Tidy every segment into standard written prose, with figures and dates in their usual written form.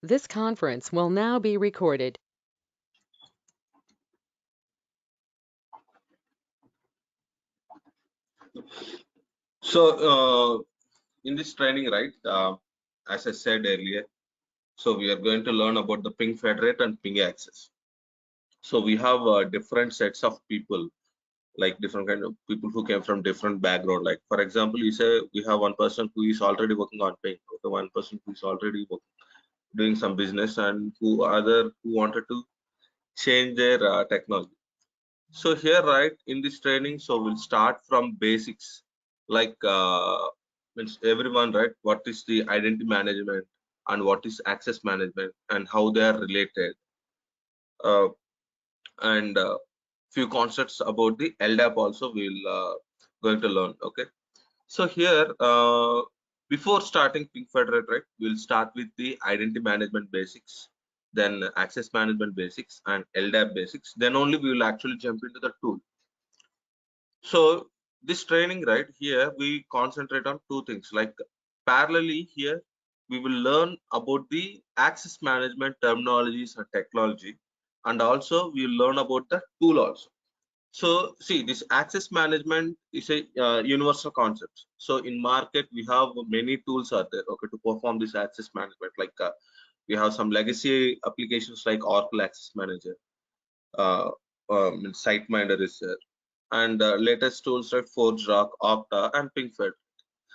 This conference will now be recorded. So, in this training, right, as I said earlier, so we are going to learn about the ping federate and ping access. So we have different sets of people, like different kind of people who came from different background. Like for example, you say we have one person who is already working on ping, okay, one person who is already doing some business, and who wanted to change their technology. So here, right, in this training, so we'll start from basics, like means everyone, right, what is the identity management and what is access management and how they are related, uh, and few concepts about the LDAP also we'll going to learn. Okay, so here, before starting ping federate, right, we'll start with the identity management basics, then access management basics and LDAP basics. Then only we will actually jump into the tool. So this training right here, we concentrate on two things. Like parallelly here, we will learn about the access management terminologies and technology, and also we will learn about the tool also. So see, this access management is a universal concept. So in market, we have many tools are there, okay, to perform this access management. Like we have some legacy applications like Oracle Access Manager, uh, SiteMinder is there, and latest tools like ForgeRock, OKTA, and PingFed.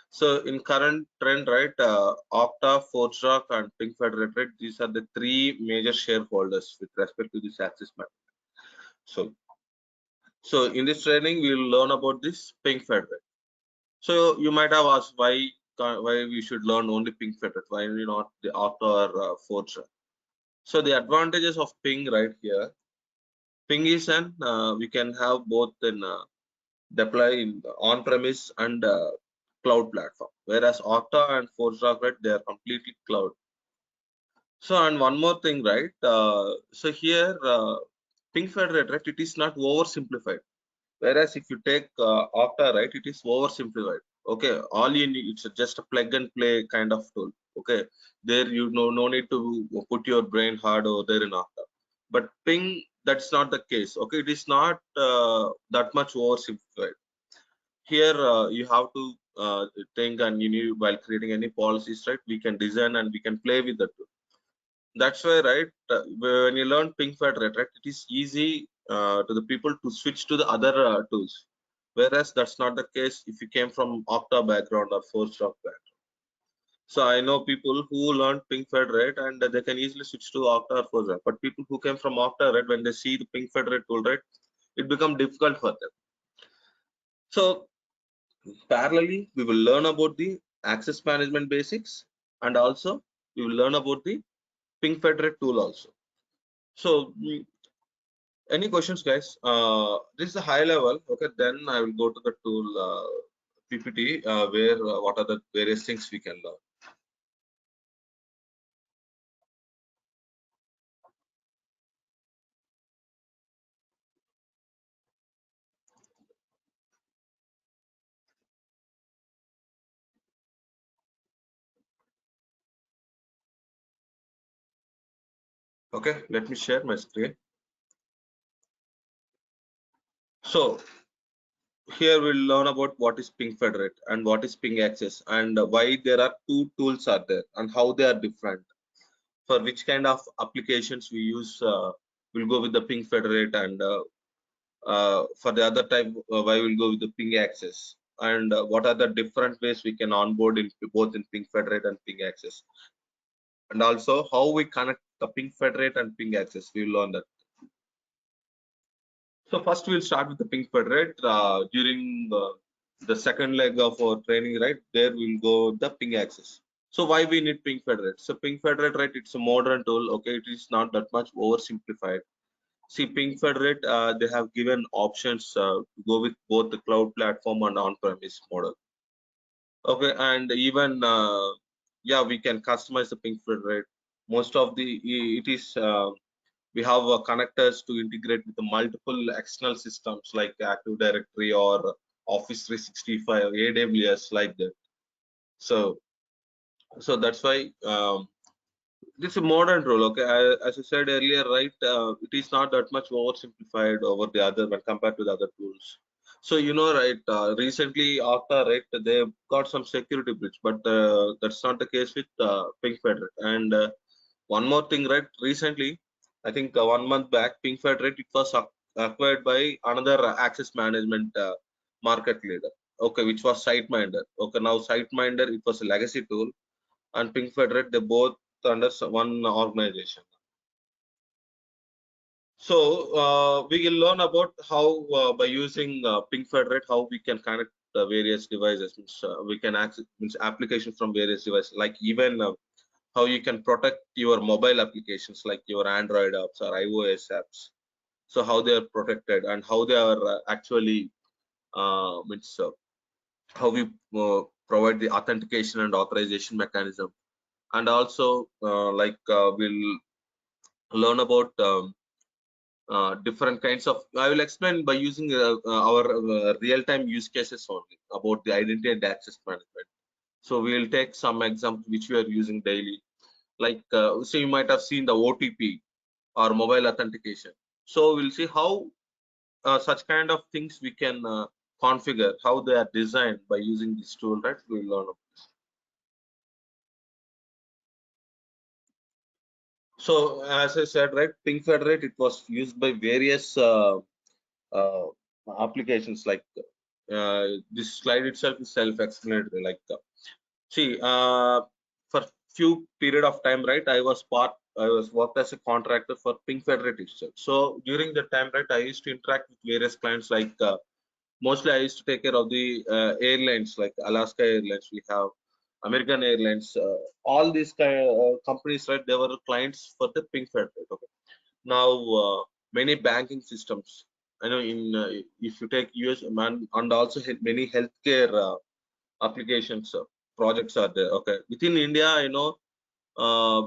So in current trend, right, OKTA, ForgeRock, and PingFed, right, these are the three major shareholders with respect to this access management. So in this training, we will learn about this PingFed. So you might have asked why we should learn only PingFed, why we not the OKTA or ForgeRock. So the advantages of Ping right here. Ping is an we can have both in deploy in on-premise and cloud platform, whereas Okta and ForgeRock, right, they are completely cloud. So and one more thing, right, so here ping federate, right, it is not oversimplified, whereas if you take Okta, right, it is oversimplified. Okay, all you need, it's just a plug and play kind of tool. Okay, there you know, no need to put your brain hard over there in Okta. But ping, that's not the case. Okay, it is not that much oversimplified. Here you have to think, and you need, while creating any policies, right, we can design and we can play with the tool. That's why, right, when you learn ping federate, right, it is easy to the people to switch to the other tools, whereas that's not the case if you came from Okta background or ForgeRock background. So I know people who learn ping federate and they can easily switch to Okta or ForgeRock, but people who came from Okta, right, when they see the ping federate tool, right, it becomes difficult for them. So parallelly, we will learn about the access management basics, and also we will learn about the ping federate tool also. So any questions, guys? This is a high level. Okay, then I will go to the tool PPT where what are the various things we can learn. Okay, let me share my screen. So here we'll learn about what is ping federate and what is ping access, and why there are two tools are there and how they are different. For which kind of applications we use, we'll go with the ping federate, and for the other type, why we'll go with the ping access, and what are the different ways we can onboard in both in ping federate and ping access, and also how we connect the ping federate and ping access. We'll learn that. So first we'll start with the ping federate. During the second leg of our training, right, there we'll go the ping access. So why we need ping federate? So ping federate, right, it's a modern tool. Okay, it is not that much oversimplified. See, ping federate, they have given options to go with both the cloud platform and on-premise model. Okay, and even yeah, we can customize the ping federate. Most of the it is we have connectors to integrate with the multiple external systems like Active Directory or Office 365 or AWS, like that. So that's why this is a modern rule. Okay, as I said earlier, right, it is not that much oversimplified over the other when compared to the other tools. So right, recently OKTA, right, they got some security breach, but that's not the case with Pink Federate. And one more thing, right, recently, I think 1 month back, Pink Federate, it was acquired by another access management market leader. Okay, which was SiteMinder. Okay, now SiteMinder, it was a legacy tool, and Pink Federate, they both under one organization. So we will learn about how by using Pink Federate, how we can connect various devices. Means, we can access applications from various devices, like even how you can protect your mobile applications, like your Android apps or iOS apps. So how they are protected and how they are actually means how we provide the authentication and authorization mechanism, and also we'll learn about different kinds of. I will explain by using our real-time use cases only about the identity and access management. So we will take some examples which we are using daily, like so you might have seen the OTP or mobile authentication. So we'll see how such kind of things we can configure, how they are designed by using this tool, right? We'll learn about this. So as I said, right, Pink Federate, it was used by various uh, applications. Like this slide itself is self-explanatory. Like see, for few period of time, right, I was worked as a contractor for Pink Federate itself. So during the time, right, I used to interact with various clients. Like mostly I used to take care of the airlines, like Alaska Airlines. We have American Airlines. All these kind companies, right, they were clients for the Pink Federate. Okay. Now many banking systems, I know in if you take US man, and also many healthcare applications projects are there. Okay, within India,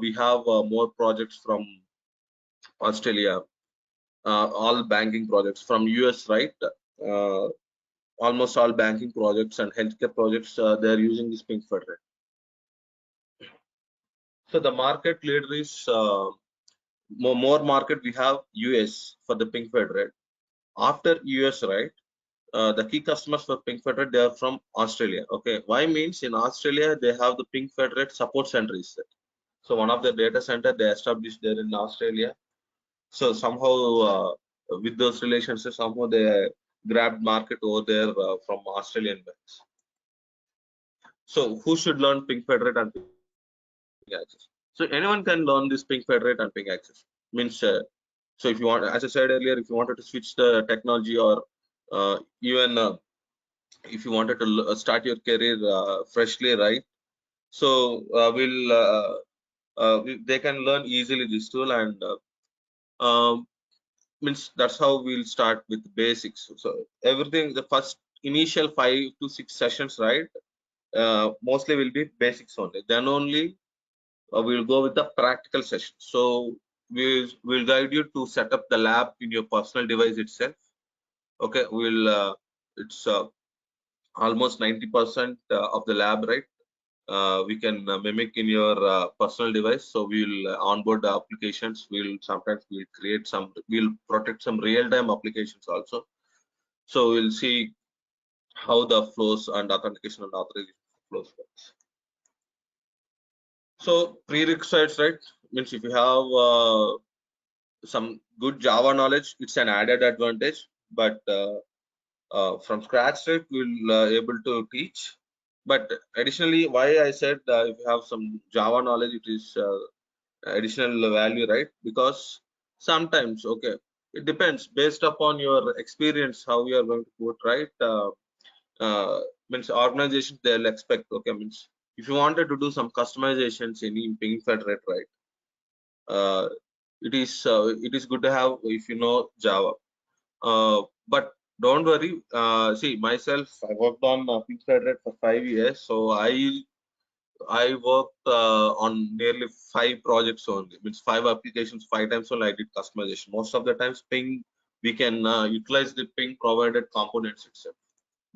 we have more projects from Australia, all banking projects from US, right, almost all banking projects and healthcare projects, they're using this Pink Federate. So the market leader is more market we have US for the Pink Federate. After US, right, the key customers for Pink Federate, they are from Australia. Okay, why means in Australia they have the Pink Federate support center is there. So one of the data center they established there in Australia. So somehow with those relationships, somehow they grabbed market over there from Australian banks. So who should learn Pink Federate and Pink Access? So anyone can learn this Pink Federate and Pink Access. Means so if you want, as I said earlier, if you wanted to switch the technology, or even if you wanted to start your career freshly, right? So they can learn easily this tool, and means that's how we'll start with basics. So everything, the first initial 5 to 6 sessions, right, mostly will be basics only. Then only we'll go with the practical session. So we'll guide you to set up the lab in your personal device itself. Okay, it's almost 90% of the lab, right, we can mimic in your personal device. So we'll onboard the applications. We'll create some, we'll protect some real-time applications also. So we'll see how the flows and authentication and authorization flows works. So prerequisites, right, means if you have some good Java knowledge, it's an added advantage. But from scratch, right, we'll able to teach. But additionally, why I said if you have some Java knowledge, it is additional value, right? Because sometimes, okay, it depends based upon your experience how you are going to put, right. Means organizations, they'll expect, okay, means if you wanted to do some customizations in Pink Federate, right, it is good to have if you know Java. But don't worry. See, myself, I worked on Pink Federate for 5 years, so I worked on nearly 5 projects only. Means 5 applications, 5 times only I did customization. Most of the times, Ping, we can utilize the Ping provided components itself.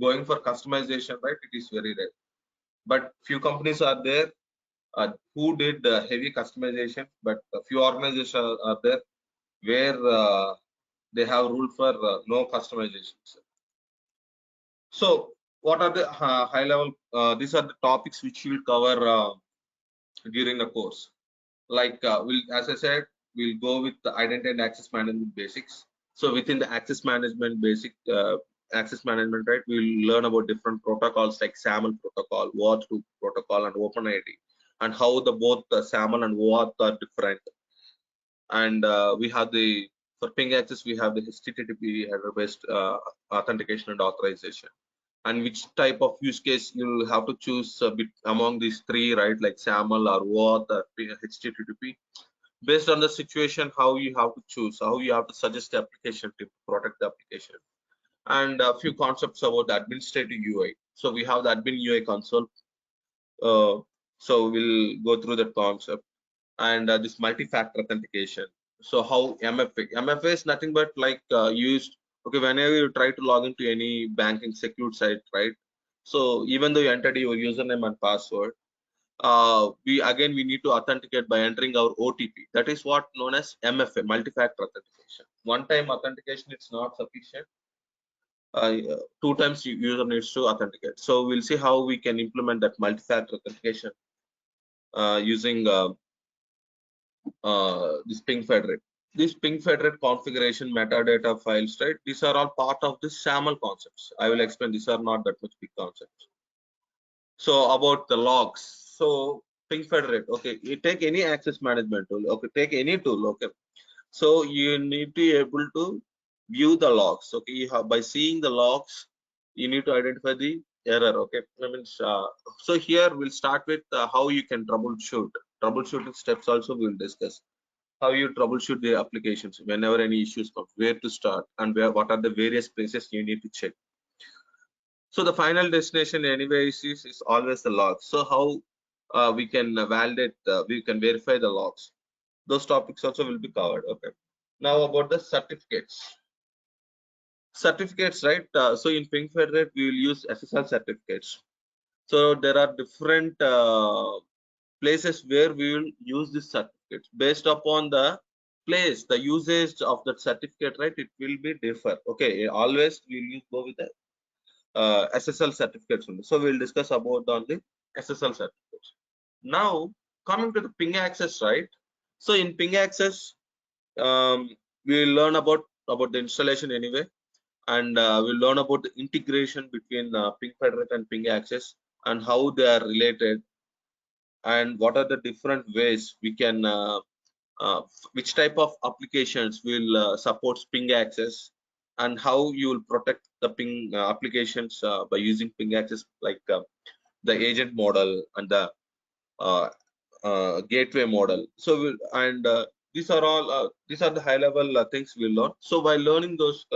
Going for customization, right? It is very rare. But few companies are there. who did heavy customization, but a few organizations are there where they have rule for no customization. So what are the high level, these are the topics which we'll cover during the course. Like as I said, we'll go with the identity and access management basics. So within the access management basic, access management, right, we'll learn about different protocols like SAML protocol, OAuth2 protocol, and OpenID, and how the both the SAML and OAuth are different. And we have the, for ping access, we have the HTTP header based authentication and authorization, and which type of use case you'll have to choose among these three, right, like SAML or OAuth or HTTP. Based on the situation, how you have to choose, how you have to suggest the application to protect the application, and a few concepts about the administrative UI. So we have the admin UI console. So we'll go through that concept, and this multi-factor authentication. So how MFA is nothing but like used. Okay, whenever you try to log into any banking secured site, right? So even though you entered your username and password, we need to authenticate by entering our OTP. That is what known as MFA, multi-factor authentication. One-time authentication, it's not sufficient. Two times user needs to authenticate. So we'll see how we can implement that multi-factor authentication using this ping federate. This ping federate configuration metadata files, right? These are all part of the SAML concepts. I will explain. These are not that much big concepts. So about the logs. So ping federate. Okay, you take any access management tool. Okay, take any tool. Okay, so you need to be able to view the logs. Okay, you have, by seeing the logs, you need to identify the error. Okay, so here we'll start with how you can troubleshoot. Troubleshooting steps also we'll discuss. How you troubleshoot the applications whenever any issues come, where to start, and what are the various places you need to check. So the final destination anyways is always the logs. So how we can validate, we can verify the logs. Those topics also will be covered. Okay. Now about the certificates. Certificates, right? So in Ping Federate, we will use SSL certificates. So there are different places where we will use this certificate based upon the place, the usage of that certificate, right? It will be differ. Okay, always we'll go with the SSL certificates only. So we'll discuss about on the SSL certificates. Now coming to the ping access, right? So in ping access, we will learn about the installation anyway, and we'll learn about the integration between ping federate and ping access and how they are related, and what are the different ways we can which type of applications will support ping access, and how you will protect the ping applications by using ping access, like the agent model and the uh, gateway model. So these are all these are the high level things we'll learn. So by learning those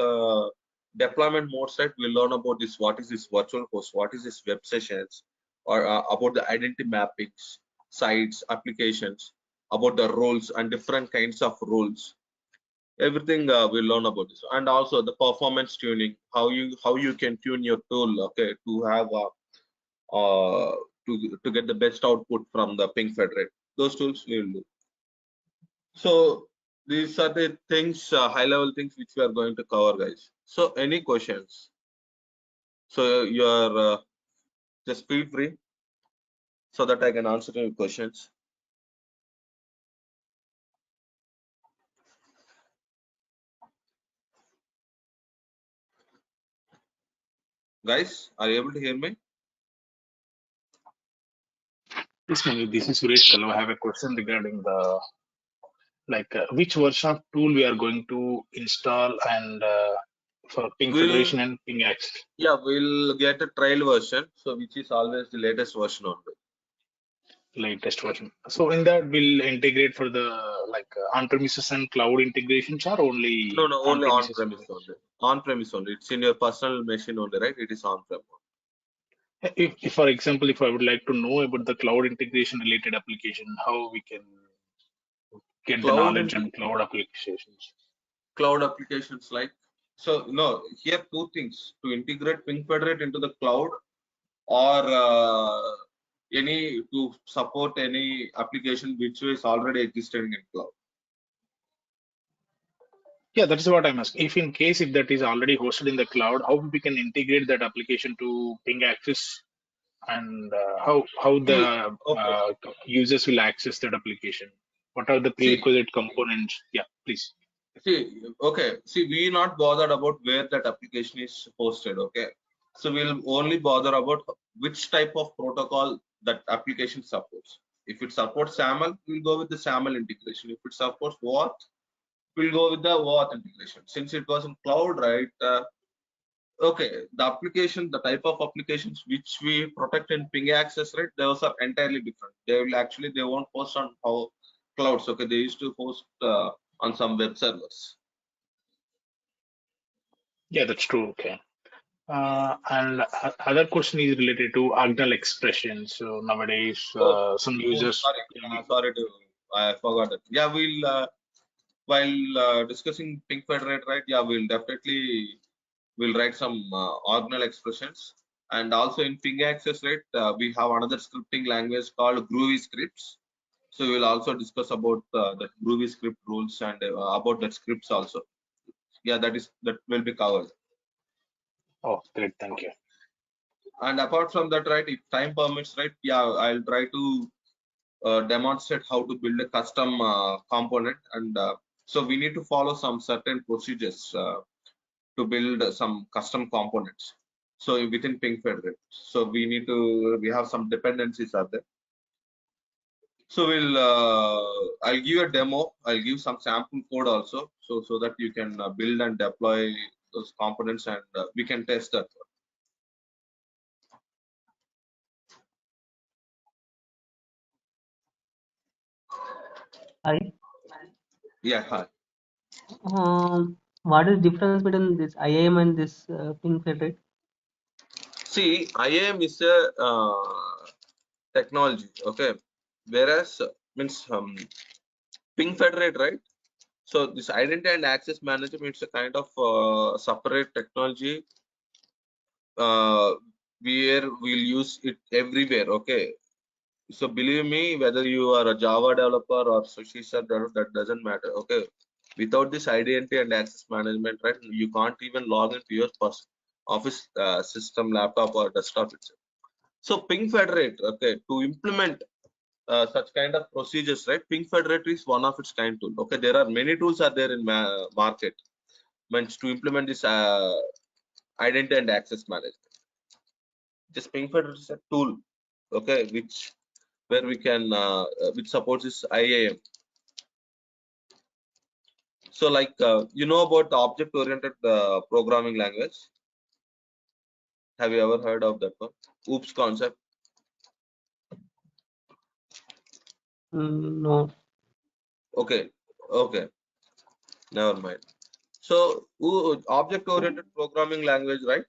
deployment modes, right, we'll learn about this, what is this virtual host, what is this web sessions, or about the identity mappings, sites, applications, about the roles and different kinds of roles. Everything we'll learn about this, and also the performance tuning, how you can tune your tool, okay, to have uh, to get the best output from the ping federate. Those tools we will do. So these are the things, high level things which we are going to cover, guys. So any questions? So you are just feel free so that I can answer your questions. Guys, are you able to hear me? Yes, Manu, this is Suresh Kallo. I have a question regarding the which version of tool we are going to install and for Ping We'll Federation and Ping Access. Yeah, we'll get a trial version, so which is always the latest version only. Latest version. So in that we'll integrate for the on-premises and cloud integrations, or only No, only on on-premises? premise only. On premise only. It's in your personal machine only, right? It is on premise. If, for example, if I would like to know about the cloud integration related application, how we can get the Cloud knowledge and on cloud applications? cloud applications, like, so no, here two things: to integrate ping federate into the cloud, or to support any application which is already existing in cloud. Yeah, that's what I'm asking. If in case if that is already hosted in the cloud, how we can integrate that application to ping access, and how the Okay. users will access that application? What are the See, prerequisite components? Yeah, please. okay. See, we not bothered about where that application is hosted. Okay. So we'll only bother about which type of protocol that application supports. If it supports SAML, we'll go with the SAML integration. If it supports WAUth, we'll go with the WAUth integration. Since it was in cloud, right? Okay, the application, the type of applications which we protect in ping access, right? Those are entirely different. They will actually, they won't host on how clouds. Okay, they used to host on some web servers. Yeah, that's true. Okay. And other question is related to Agnal expression. So nowadays, Oh, some users. sorry, sorry to, I forgot it. Yeah, we'll while discussing ping federate, right? Yeah, we'll definitely will write some ordinal expressions. And also in ping access, right? We have another scripting language called Groovy scripts. So we'll also discuss about the Groovy script rules and about the scripts also. Yeah, that will be covered. Oh, great, thank you. And apart from that, right, if time permits, right, yeah, I'll try to demonstrate how to build a custom component. And so we need to follow some certain procedures to build some custom components. So within ping federate, so we have some dependencies are there. So I'll give a demo. I'll give some sample code also, so that you can build and deploy those components, and we can test that. Hi. Yeah. Hi. What is difference between this IAM and this ping federate? See, IAM is a technology, okay, whereas means ping federate, right? So this identity and access management, it's a kind of separate technology where we'll use it everywhere. Okay, so believe me, whether you are a Java developer or C# developer, that doesn't matter. Okay, without this identity and access management, right, you can't even log into your office system, laptop, or desktop itself. So ping federate, okay, to implement such kind of procedures, right? Ping federate is one of its kind tool. Okay, there are many tools are there in market meant to implement this identity and access management. Just ping federate is a tool, okay, where we can which supports this IAM. So like you know about the object oriented programming language. Have you ever heard of that one? OOPS concept. No. Okay, okay, never mind. So object oriented programming language, right?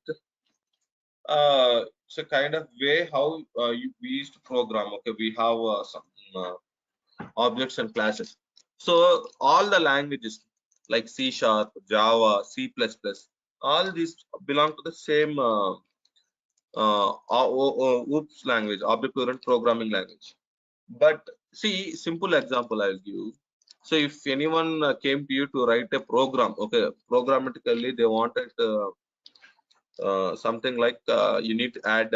It's a kind of way how we used to program. Okay, we have some uh, objects and classes. So all the languages like C#, Java, C++, all these belong to the same OOPS language, object-oriented programming language. But see, simple example I'll give you. So if anyone came to you to write a program, okay, programmatically they wanted something like you need to add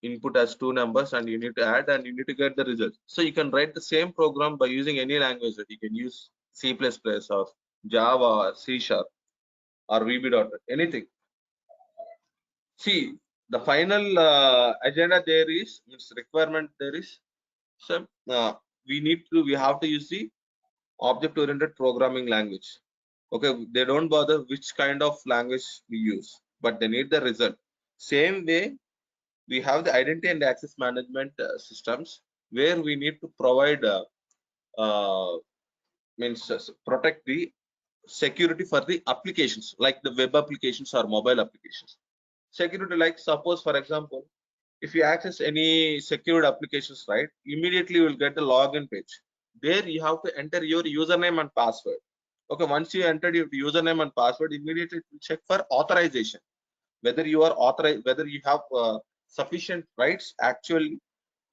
input as 2 numbers and you need to add and you need to get the result. So you can write the same program by using any language that you can use C++ or Java or C# or VB.NET, anything. See, the final agenda there is, means requirement there is, so we have to use the object oriented programming language. Okay, they don't bother which kind of language we use, but they need the result. Same way, we have the identity and access management systems where we need to provide means protect the security for the applications like the web applications or mobile applications. Security, like suppose for example, if you access any secured applications, right, immediately you will get the login page. There you have to enter your username and password. Okay, once you enter your username and password, immediately it will check for authorization, whether you are authorized, whether you have sufficient rights actually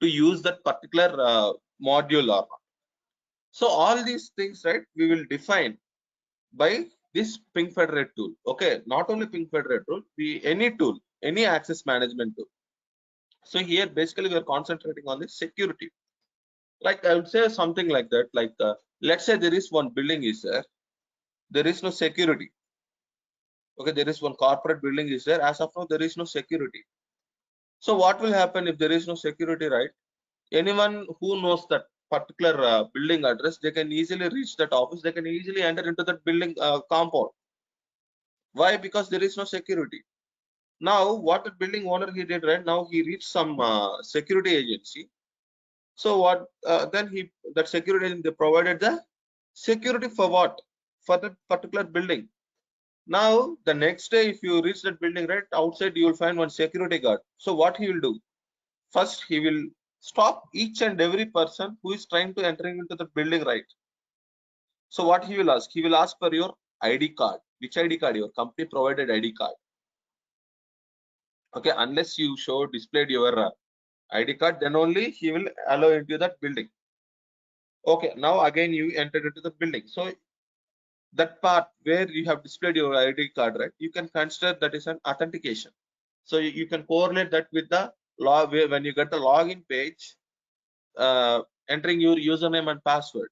to use that particular module or not. So all these things, right, we will define by this Ping Federate tool. Okay, not only Ping Federate tool, any tool, any access management tool. So here basically we are concentrating on the security. Like I would say something like that, like let's say there is one building is there is no security. Okay, there is one corporate building is there. As of now, there is no security. So what will happen if there is no security, right? Anyone who knows that particular building address, they can easily reach that office. They can easily enter into that building compound. Why? Because there is no security. Now, what the building owner he did, right? Now he reached some security agency. So what? Then that security agent, they provided the security for what? For that particular building. Now the next day, if you reach that building, right, outside you will find one security guard. So what he will do? First, he will stop each and every person who is trying to entering into the building, right? So what he will ask? He will ask for your ID card. Which ID card? Your company provided ID card. Okay, unless you displayed your ID card, then only he will allow into that building. Okay, now again you entered into the building. So that part where you have displayed your ID card, right? You can consider that is an authentication. So you can correlate that with the log when you get the login page, entering your username and password.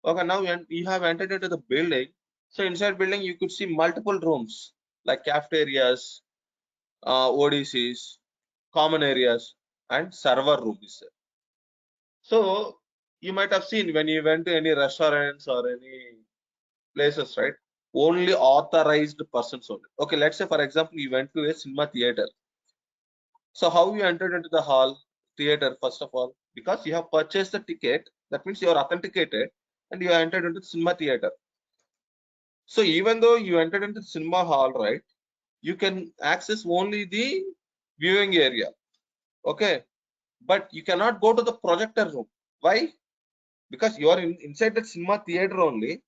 Okay, now you have entered into the building. So inside building you could see multiple rooms like cafeterias, ODCs, common areas, and server rooms. So you might have seen when you went to any restaurants or any places, right? Only authorized persons only. Okay, let's say for example you went to a cinema theater. So how you entered into the hall theater? First of all, because you have purchased the ticket, that means you are authenticated and you are entered into the cinema theater. So even though you entered into the cinema hall, right, you can access only the viewing area. Okay, but you cannot go to the projector room. Why? Because you are inside the cinema theater only.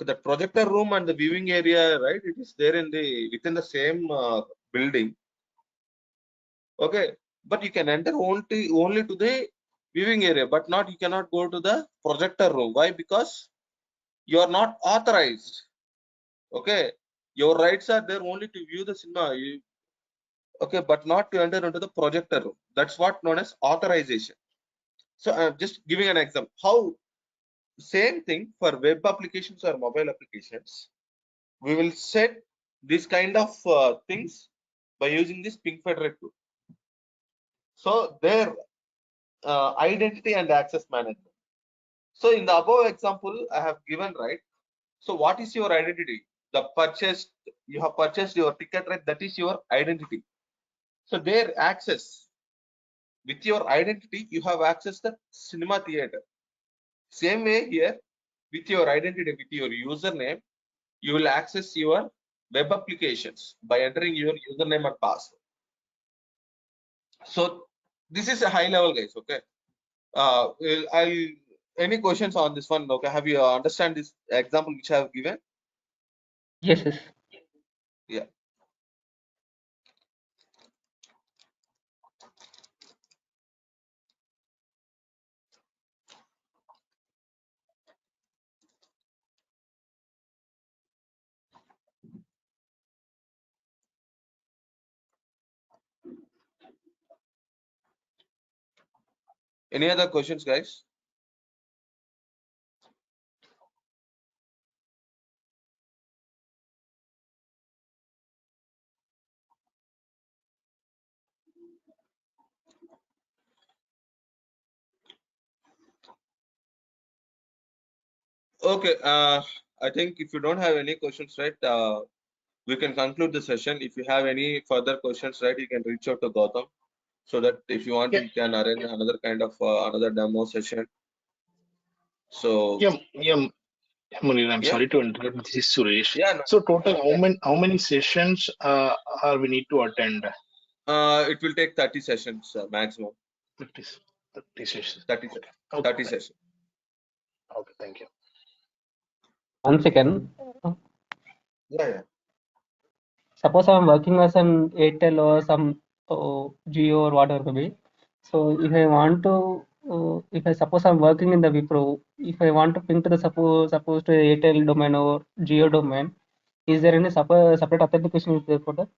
The projector room and the viewing area, right, it is there in the within the same building. Okay, but you can enter only to the viewing area, but not you cannot go to the projector room. Why? Because you are not authorized. Okay, your rights are there only to view the cinema. Okay, but not to enter into the projector room. That's what known as authorization. So I'm just giving an example. How same thing for web applications or mobile applications. We will set this kind of things by using this Ping Federate tool. So their identity and access management. So in the above example I have given, right? So what is your identity? You have purchased your ticket, right? That is your identity. So their access with your identity, you have access the cinema theater. Same way here with your identity, with your username, you will access your web applications by entering your username and password. So this is a high level, guys. Okay. Any questions on this one? Okay. Have you understand this example which I have given? Yes, yes. Yeah. Any other questions, guys? Okay. I think if you don't have any questions, right, we can conclude the session. If you have any further questions, right, you can reach out to Gautam, so that if you want, Yeah. we can arrange another kind of another demo session. So Yeah, Munir, I'm yeah, sorry to interrupt. This is Suresh. yeah. No, So total, how many sessions are we need to attend? it will take 30 sessions maximum. 30 sessions. 30, Okay. 30 sessions. Okay, thank you. One second. Yeah. Suppose I'm working as an Airtel or some Geo or whatever maybe. So if I want to, if I suppose I'm working in the Wipro, if I want to ping to the suppose to Airtel domain or Geo domain, is there any separate authentication is there for that?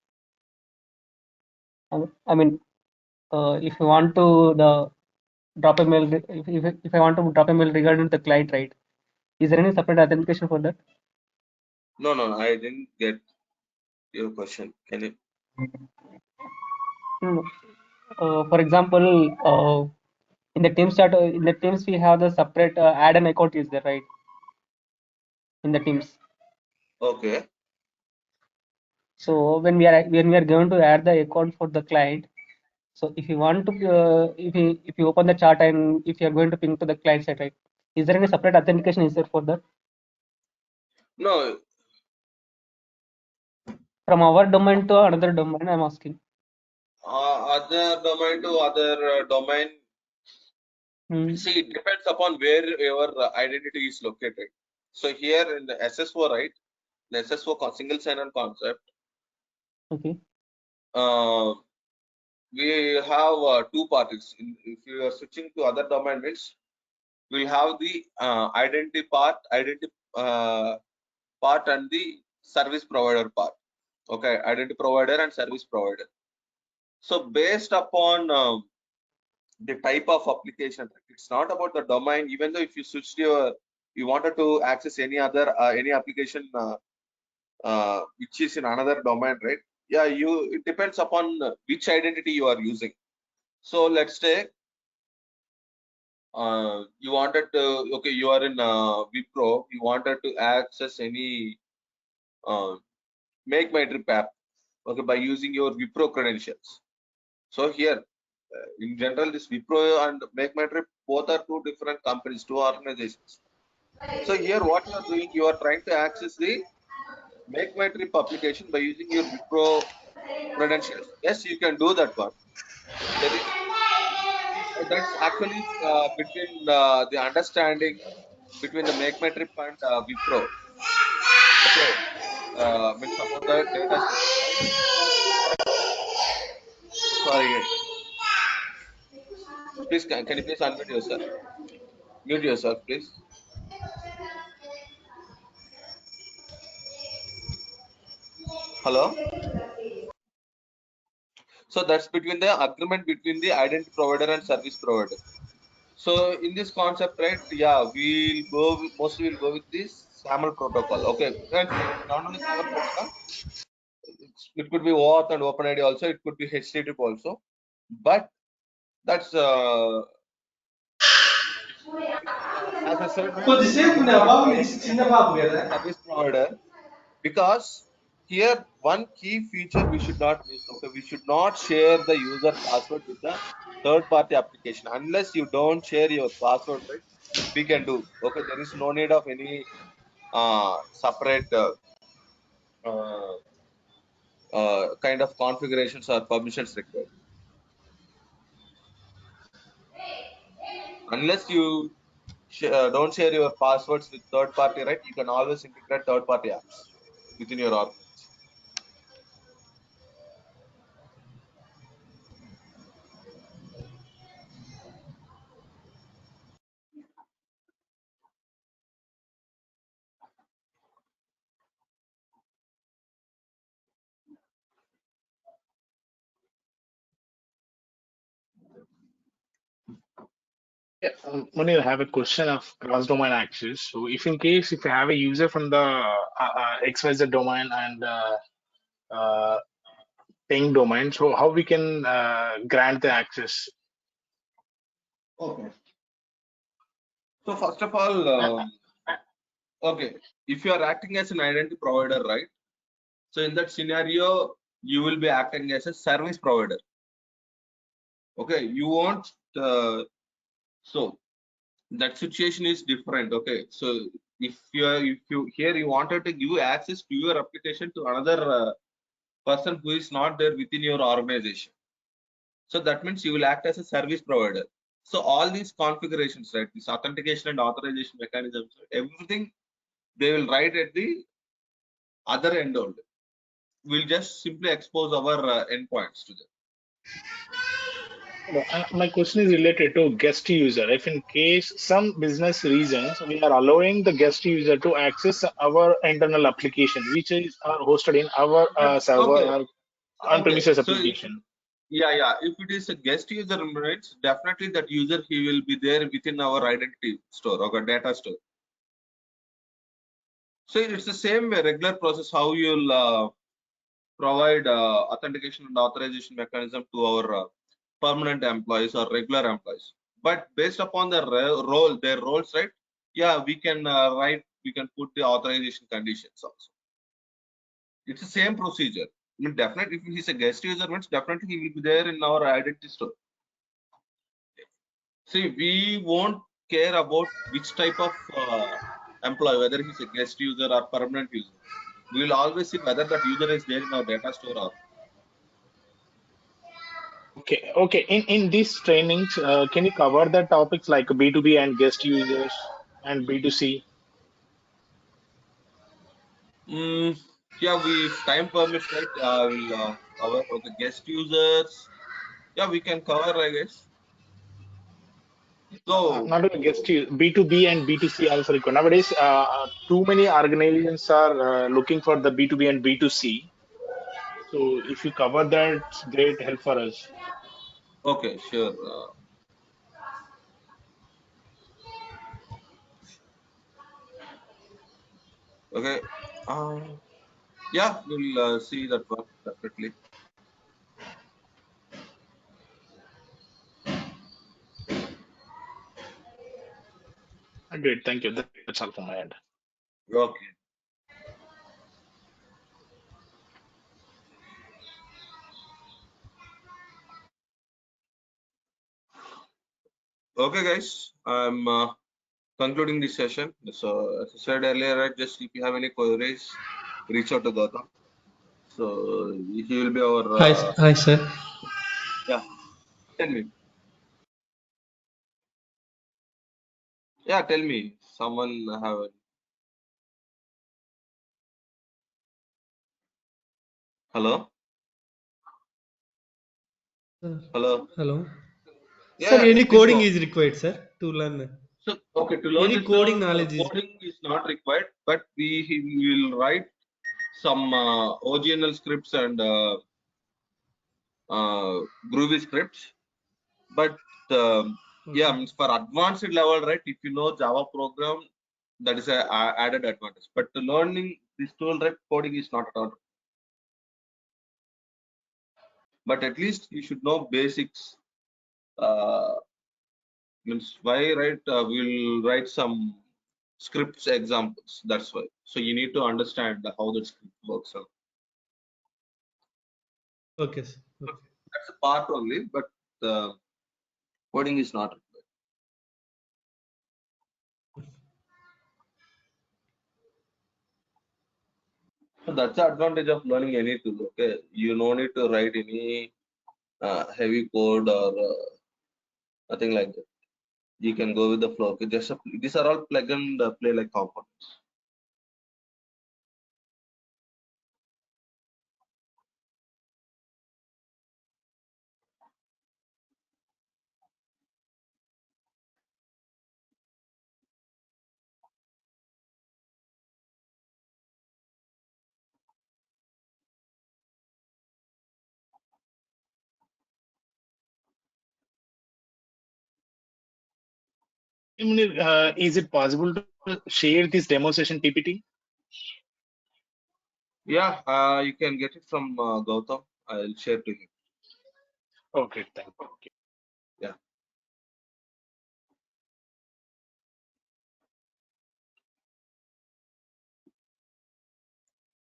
I mean, if you want to the drop a mail, if I want to drop a mail regarding the client, right? Is there any separate authentication for that? No, I didn't get your question. Can you? No. For example, in the Teams we have the separate add an account is there, right? In the Teams. Okay. So when we are going to add the account for the client, so if you want to if you open the chart and if you are going to ping to the client side, right? Is there any separate authentication is there for that? No, From our domain to another domain, I'm asking. other domain to other domain. See, it depends upon where your identity is located. So here in the SSO, right? The SSO single sign-on concept. Okay. We have two parties. If you are switching to other domain means, we'll have the identity part, part, and the service provider part. Okay, identity provider and service provider. So based upon the type of application, it's not about the domain. Even though if you switched you wanted to access any other any application which is in another domain, right? Yeah, it depends upon which identity you are using. So let's say you wanted to, okay, you are in Wipro, you wanted to access any make my trip app, okay, by using your Wipro credentials. So here in general, this Wipro and make my trip both are two different companies, two organizations. So here what you are doing, you are trying to access the make my trip application by using your Wipro credentials. Yes, you can do that one. There is that's actually between the understanding between the make my trip and Wipro. Okay, means about the data sharing, right? Sorry, please can you please unmute yourself? Mute yourself, please. Hello. So that's between the agreement between the identity provider and service provider. So in this concept, right? Yeah, mostly we'll go with this SAML protocol. Okay, and not only SAML protocol, it could be OAuth and OpenID also. It could be HTTP also, but that's as I said, right? We are going with identity service provider because here one key feature we should not miss. Okay, we should not share the user password with the third-party application unless you don't share your password, right? We can do. Okay, there is no need of any separate kind of configurations or permissions required. Unless you don't share your passwords with third party, right? You can always integrate third party apps within your organization. Yeah, Munir, I have a question of cross-domain access. So, if I have a user from the XYZ domain and ping domain, so how we can grant the access? Okay. So first of all, okay, if you are acting as an identity provider, right? So in that scenario, you will be acting as a service provider. Okay, you won't. So that situation is different. Okay, so if you here you wanted to give access to your application to another person who is not there within your organization, so that means you will act as a service provider. So all these configurations, right, this authentication and authorization mechanisms, everything they will write at the other end only. We'll just simply expose our endpoints to them. My question is related to guest user. If in case some business reasons we are allowing the guest user to access our internal application, which is hosted in our server Okay, or okay. on-premises So if application. if it is a guest user, means definitely that user he will be there within our identity store or data store. So it's the same way, regular process how you'll provide authentication and authorization mechanism to our permanent employees or regular employees. But based upon their roles, right? Yeah, we can put the authorization conditions also. It's the same procedure. I mean, definitely, if he's a guest user, means definitely he will be there in our identity store. See, we won't care about which type of employee, whether he's a guest user or permanent user. We will always see whether that user is there in our data store or. Okay, okay. In these trainings, can you cover the topics like B2B and guest users and B2C? Yeah, if time permits, right? We'll cover okay, guest users. Yeah, we can cover, I guess. So, Not only guest use, B2B and B2C also required. Nowadays, too many organizations are looking for the B2B and B2C. So if you cover that, it's great help for us. okay, sure. Okay. Yeah, we'll see that one definitely. Great, thank you. That's all from my end. Okay. Okay, guys. I'm concluding this session. So, as I said earlier, right, just if you have any queries, reach out to Gautam. So, he will be our. Hi, hi, sir. Yeah, tell me. Yeah, tell me. Someone have. Hello? Hello? Hello. Sir, Yeah, any please coding go. is required, sir, to learn. So, okay, to learn Any this coding one, knowledge is coding is not required, but we will write some OGNL scripts and Groovy scripts. But yeah, okay. means for advanced level, right? If you know Java program, that is a added advantage. But to learning this tool, right, coding is not at all. But at least you should know basics. Uh, Means why, right? We'll write some scripts examples. That's why. So you need to understand how the script works out. Okay, sir. Okay. That's a part only, but coding is not required. So that's the advantage of learning any tool. Okay, you no need to write any heavy code or nothing like that. You can go with the flow. Okay, these are all plug and play like components. Is it possible to share this demo session PPT? Yeah, you can get it from Gautam. I'll share to you. Okay, thank you. Yeah.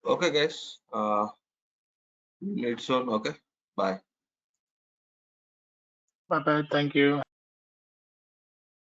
Okay, guys. Meet soon. Okay. Bye. Bye bye. Thank you.